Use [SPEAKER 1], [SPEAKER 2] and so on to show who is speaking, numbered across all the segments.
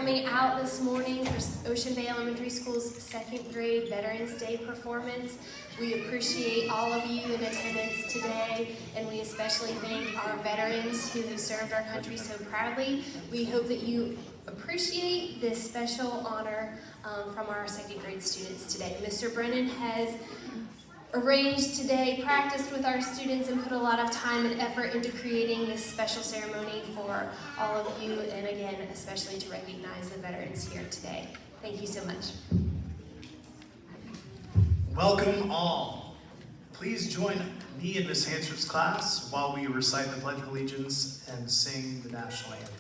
[SPEAKER 1] coming out this morning for Ocean Bay Elementary School's second grade Veterans Day performance. We appreciate all of you in attendance today, and we especially thank our veterans who have served our country so proudly. We hope that you appreciate this special honor from our second grade students today. Mr. Brennan has arranged today, practiced with our students, and put a lot of time and effort into creating this special ceremony for all of you, and again, especially to recognize the veterans here today. Thank you so much.
[SPEAKER 2] Welcome all. Please join me in Ms. Hansford's class while we recite the Pledge of Allegiance and sing the national anthem.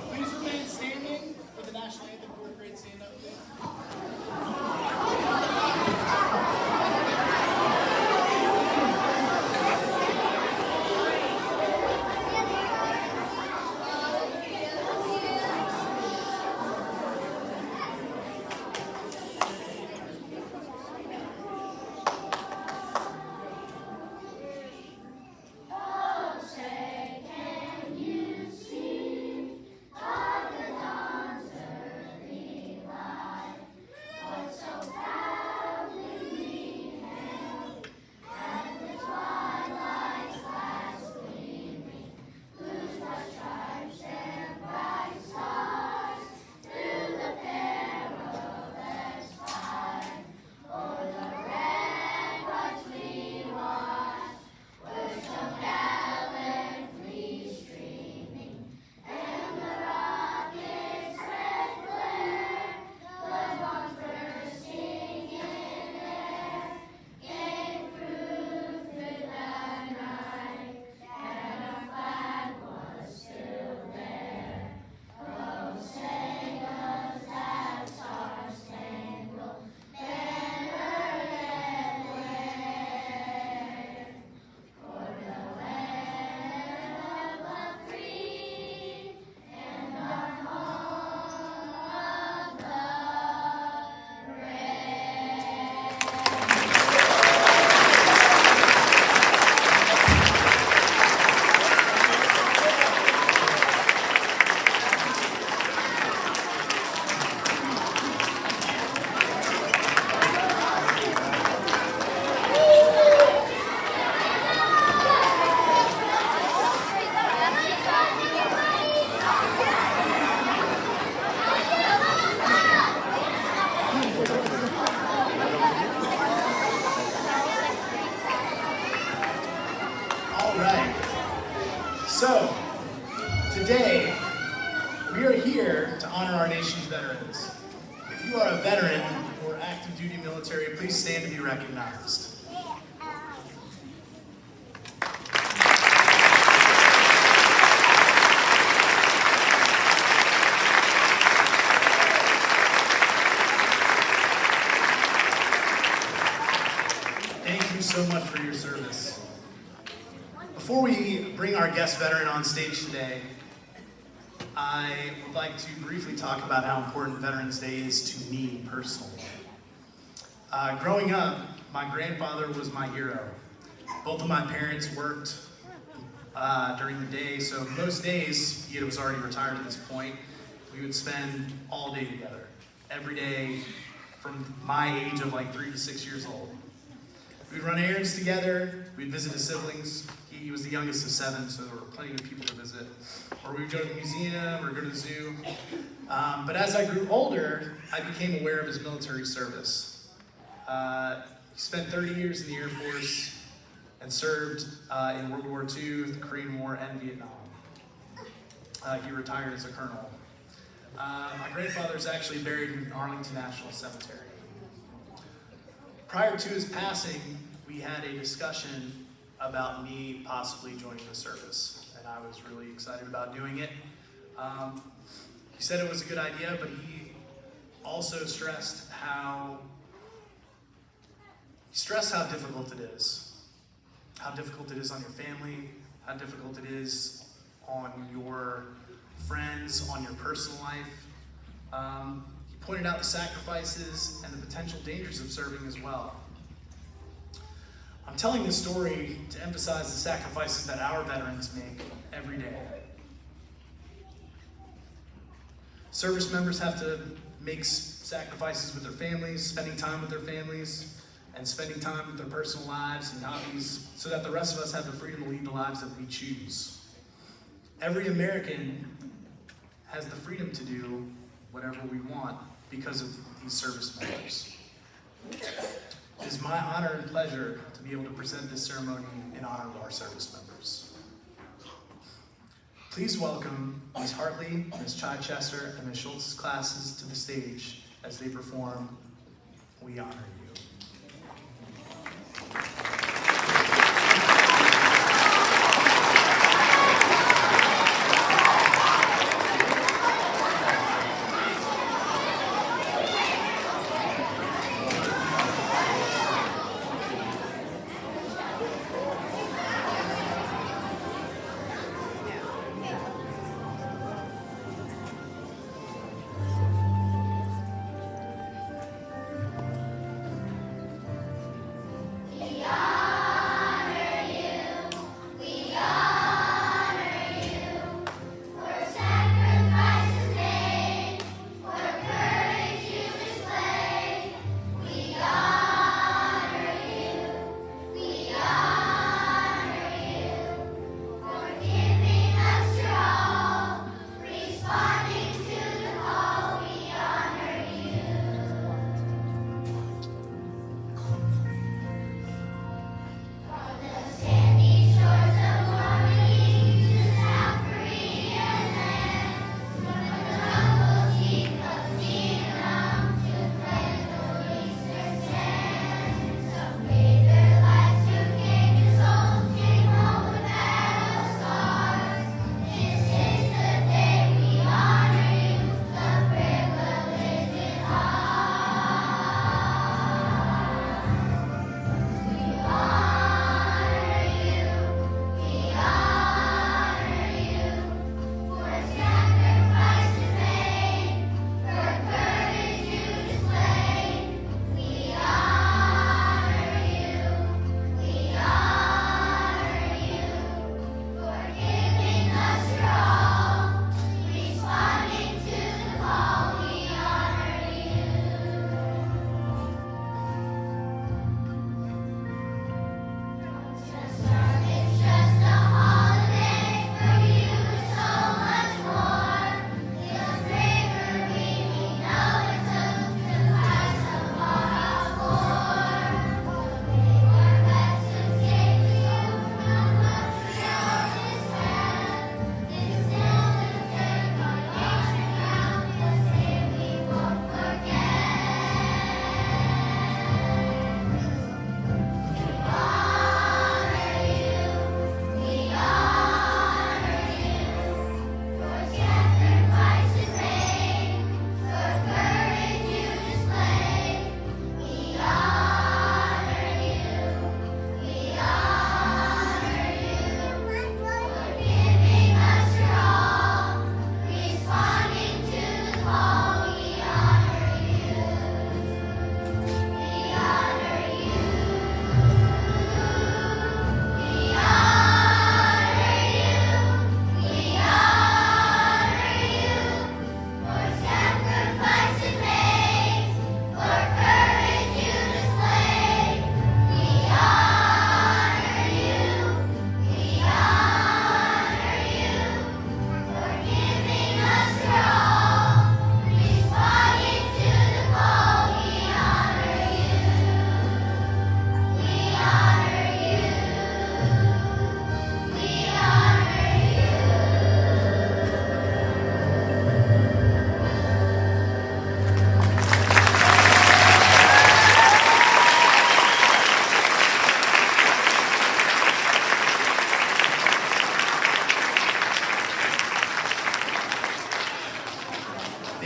[SPEAKER 2] Please remain standing for the national anthem. Fourth grade, stand up, please. So, today, we are here to honor our nation's veterans. If you are a veteran or active duty military, please stand to be recognized. Thank you so much for your service. Before we bring our guest veteran on stage today, I would like to briefly talk about how important Veterans Day is to me personally. Growing up, my grandfather was my hero. Both of my parents worked during the day, so most days, he was already retired at this point, we would spend all day together, every day from my age of like 3 to 6 years old. We'd run errands together, we'd visit his siblings. He was the youngest of 7, so there were plenty of people to visit. Or we'd go to the museum or go to the zoo. But as I grew older, I became aware of his military service. He spent 30 years in the Air Force and served in World War II, the Korean War, and Vietnam. He retired as a colonel. My grandfather is actually buried in Arlington National Cemetery. Prior to his passing, we had a discussion about me possibly joining the service, and I was really excited about doing it. He said it was a good idea, but he also stressed how difficult it is. How difficult it is on your family, how difficult it is on your friends, on your personal life. He pointed out the sacrifices and the potential dangers of serving as well. I'm telling this story to emphasize the sacrifices that our veterans make every day. Service members have to make sacrifices with their families, spending time with their families, and spending time with their personal lives and hobbies so that the rest of us have the freedom to lead the lives that we choose. Every American has the freedom to do whatever we want because of these service members. It is my honor and pleasure to be able to present this ceremony in honor of our service members. Please welcome Ms. Hartley, Ms. Chichester, and Ms. Schultz's classes to the stage as they perform We Honor You.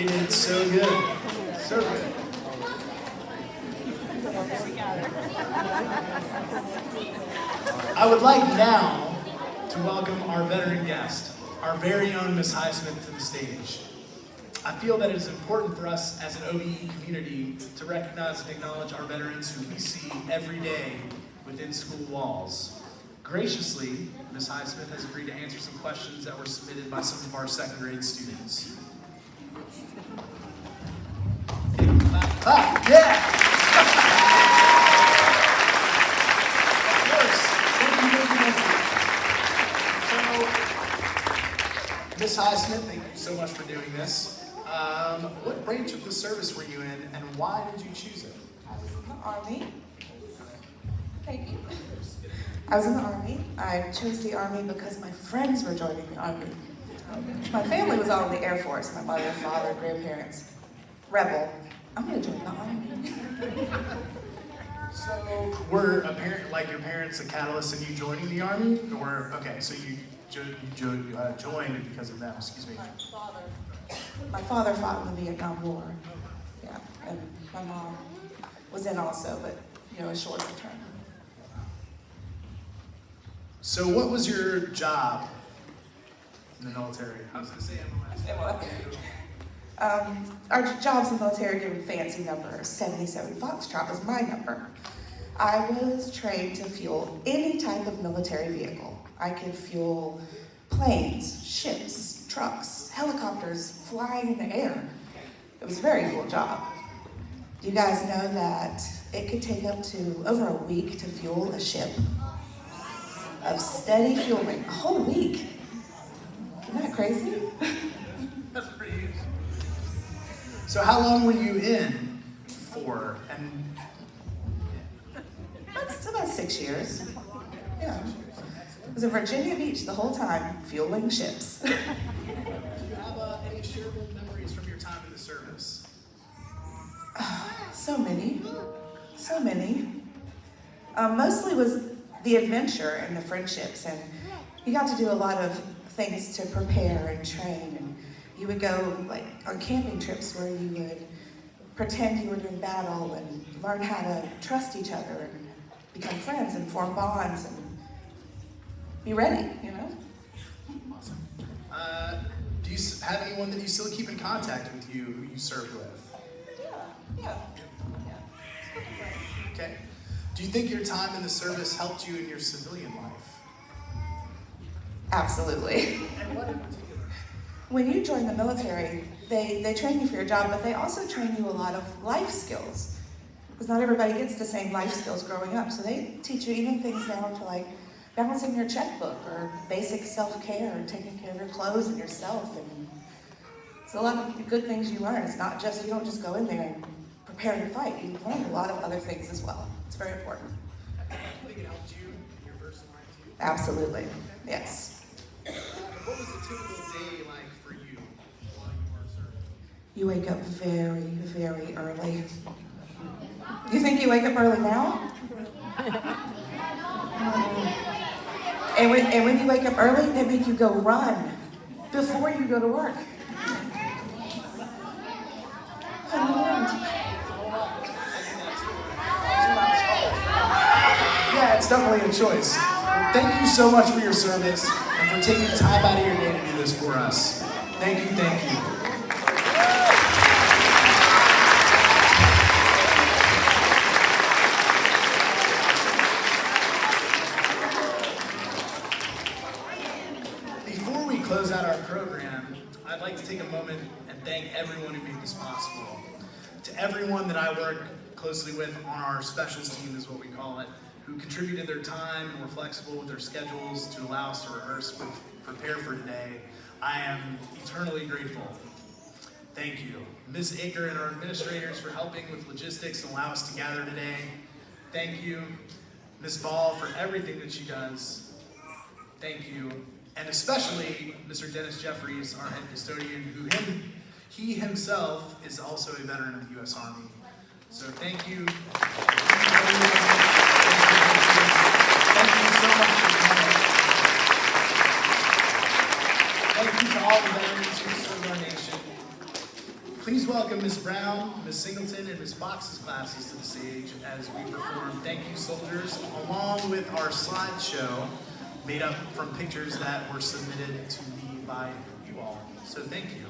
[SPEAKER 2] They did so good. So good. I would like now to welcome our veteran guest. our very own Miss Highsmith to the stage. I feel that it is important for us as an OBE community to recognize and acknowledge our veterans who we see every day within school walls. Graciously, Ms. Highsmith has agreed to answer some questions that were submitted by some of our second grade students. Yeah! Of course. So, Ms. Highsmith, thank you so much for doing this. What branch of the service were you in, and why did you choose it?
[SPEAKER 3] I was in the Army. Thank you. I was in the Army. I chose the Army because my friends were joining the Army. My family was all in the Air Force. My mother, father, grandparents. Rebel. I'm going to join the Army.
[SPEAKER 2] So, were your parents a catalyst in you joining the Army? Or, okay, so you joined because of them, excuse me.
[SPEAKER 3] My father fought in the Vietnam War. Yeah, and my mom was in also, but, a shorter term.
[SPEAKER 2] So what was your job in the military? I was going to say MLS.
[SPEAKER 3] Our jobs in the military are given fancy numbers. 77 Foxtrot was my number. I was trained to fuel any type of military vehicle. I could fuel planes, ships, trucks, helicopters flying in the air. It was a very cool job. You guys know that it could take up to over a week to fuel a ship of steady fueling, a whole week. Isn't that crazy?
[SPEAKER 2] That's pretty huge. So how long were you in for? And
[SPEAKER 3] That's about 6 years. Yeah. I was in Virginia Beach the whole time, fueling ships.
[SPEAKER 2] do you have any shareable memories from your time in the service?
[SPEAKER 3] So many. Mostly was the adventure and the friendships, and you got to do a lot of things to prepare and train. And you would go on camping trips where you would pretend you were doing battle and learn how to trust each other and become friends and form bonds and be ready,
[SPEAKER 2] Awesome. Do you have anyone that you still keep in contact with you who you served with?
[SPEAKER 3] Yeah.
[SPEAKER 2] Okay. Do you think your time in the service helped you in your civilian life?
[SPEAKER 3] Absolutely.
[SPEAKER 2] And what in particular?
[SPEAKER 3] When you join the military, they train you for your job, but they also train you a lot of life skills. Because not everybody gets the same life skills growing up. So they teach you even things down to balancing your checkbook or basic self-care and taking care of your clothes and yourself. And it's a lot of good things you learn. It's not just, you don't just go in there and prepare to fight. You learn a lot of other things as well. It's very important.
[SPEAKER 2] Do you think it helped you in your personal life too?
[SPEAKER 3] Absolutely. Yes.
[SPEAKER 2] What was a typical day like for you while you were serving?
[SPEAKER 3] You wake up very, very early. You think you wake up early now? And when you wake up early, they make you go run before you go to work.
[SPEAKER 2] Yeah, it's definitely a choice. Thank you so much for your service and for taking time out of your day to do this for us. Thank you, thank you. Before we close out our program, I'd like to take a moment and thank everyone who made this possible. To everyone that I work closely with on our specials team is what we call it, who contributed their time and were flexible with their schedules to allow us to rehearse and prepare for today. I am eternally grateful. Thank you. Ms. Aker and our administrators for helping with logistics and allow us to gather today. Thank you. Ms. Ball for everything that she does. Thank you. And especially Mr. Dennis Jeffries, our head custodian, he himself is also a veteran of the U.S. Army. So thank you. Thank you so much for coming. Thank you to all the veterans who served our nation. Please welcome Ms. Brown, Ms. Singleton, and Ms. Fox's classes to the stage as we perform Thank You Soldiers, along with our slideshow made up from pictures that were submitted to me by you all. So thank you.